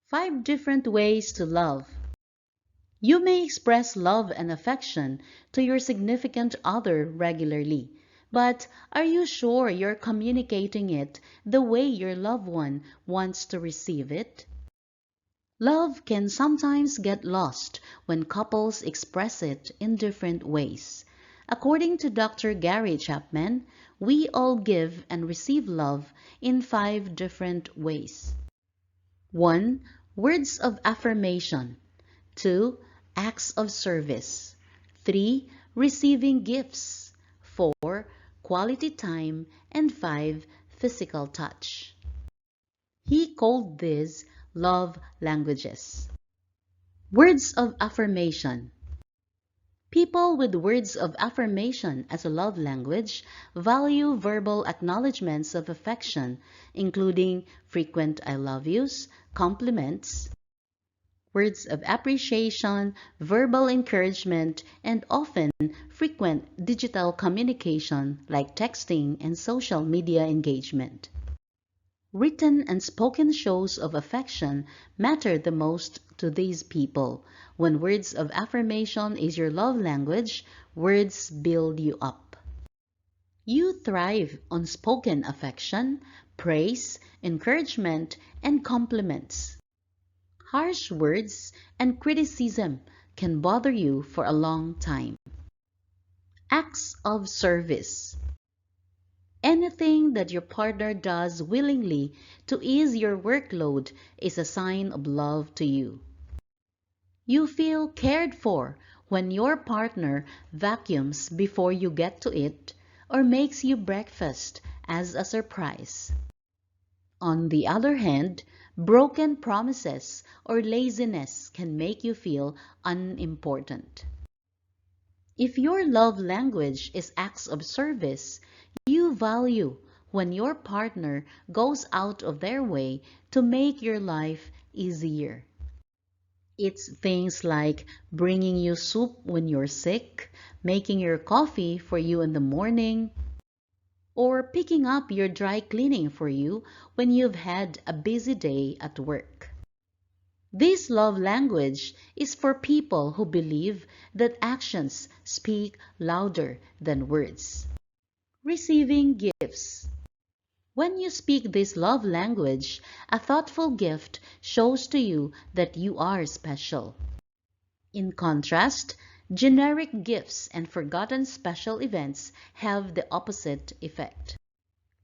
5 different ways to love. You may express love and affection to your significant other regularly, but are you sure you're communicating it the way your loved one wants to receive it? Love can sometimes get lost when couples express it in different ways. According to Dr. Gary Chapman, we all give and receive love in 5 different ways. 1. Words of affirmation. 2. Acts of service. 3. Receiving gifts. 4. Quality time. And 5. Physical touch. He called these love languages. Words of affirmation. People with words of affirmation as a love language value verbal acknowledgments of affection, including frequent I love yous, compliments, words of appreciation, verbal encouragement, and often frequent digital communication like texting and social media engagement. Written and spoken shows of affection matter the most to these people. When words of affirmation is your love language, words build you up. You thrive on spoken affection, praise, encouragement, and compliments. Harsh words and criticism can bother you for a long time. Acts of service. Anything that your partner does willingly to ease your workload is a sign of love to you. You feel cared for when your partner vacuums before you get to it or makes you breakfast as a surprise. On the other hand, broken promises or laziness can make you feel unimportant. If your love language is acts of service, you value when your partner goes out of their way to make your life easier. It's things like bringing you soup when you're sick, making your coffee for you in the morning, or picking up your dry cleaning for you when you've had a busy day at work. This love language is for people who believe that actions speak louder than words. Receiving gifts. When you speak this love language, a thoughtful gift shows to you that you are special. In contrast, generic gifts and forgotten special events have the opposite effect.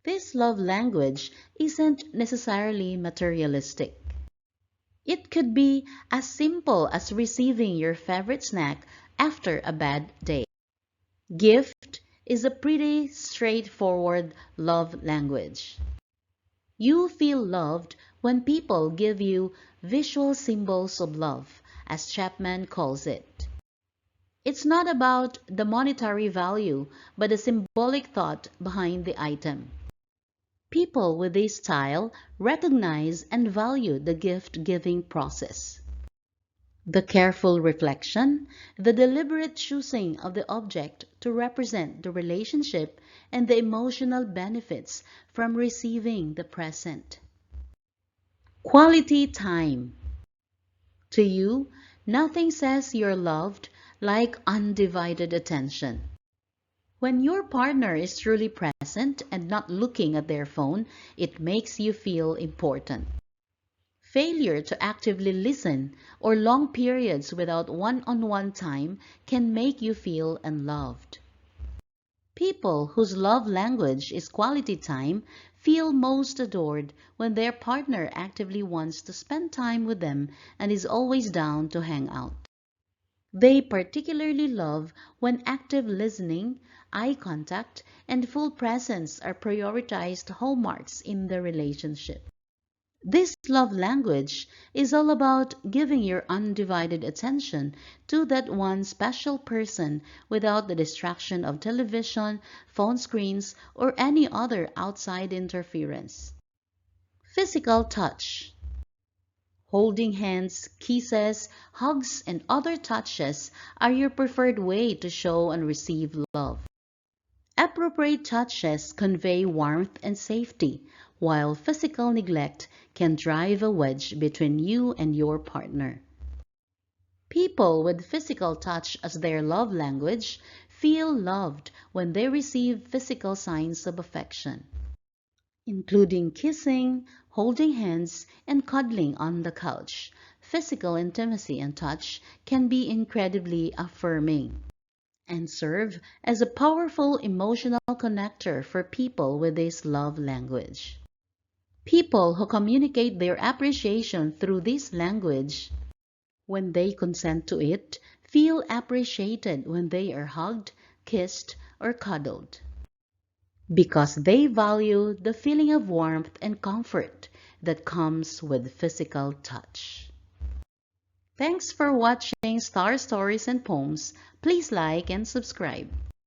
This love language isn't necessarily materialistic. It could be as simple as receiving your favorite snack after a bad day. Gift is a pretty straightforward love language. You feel loved when people give you visual symbols of love, as Chapman calls it. It's not about the monetary value, but the symbolic thought behind the item. People with this style recognize and value the gift-giving process. The careful reflection, the deliberate choosing of the object to represent the relationship, and the emotional benefits from receiving the present. Quality time. To you, nothing says you're loved like undivided attention. When your partner is truly present and not looking at their phone, it makes you feel important. Failure to actively listen or long periods without one-on-one time can make you feel unloved. People whose love language is quality time feel most adored when their partner actively wants to spend time with them and is always down to hang out. They particularly love when active listening, eye contact, and full presence are prioritized hallmarks in the relationship. This love language is all about giving your undivided attention to that one special person without the distraction of television, phone screens, or any other outside interference. Physical touch. Holding hands, kisses, hugs, and other touches are your preferred way to show and receive love. Appropriate touches convey warmth and safety, while physical neglect can drive a wedge between you and your partner. People with physical touch as their love language feel loved when they receive physical signs of affection, including kissing, holding hands, and cuddling on the couch. Physical intimacy and touch can be incredibly affirming and serve as a powerful emotional connector for people with this love language. People who communicate their appreciation through this language, when they consent to it, feel appreciated when they are hugged, kissed, or cuddled, because they value the feeling of warmth and comfort that comes with physical touch. Thanks for watching Star Stories and Poems. Please like and subscribe.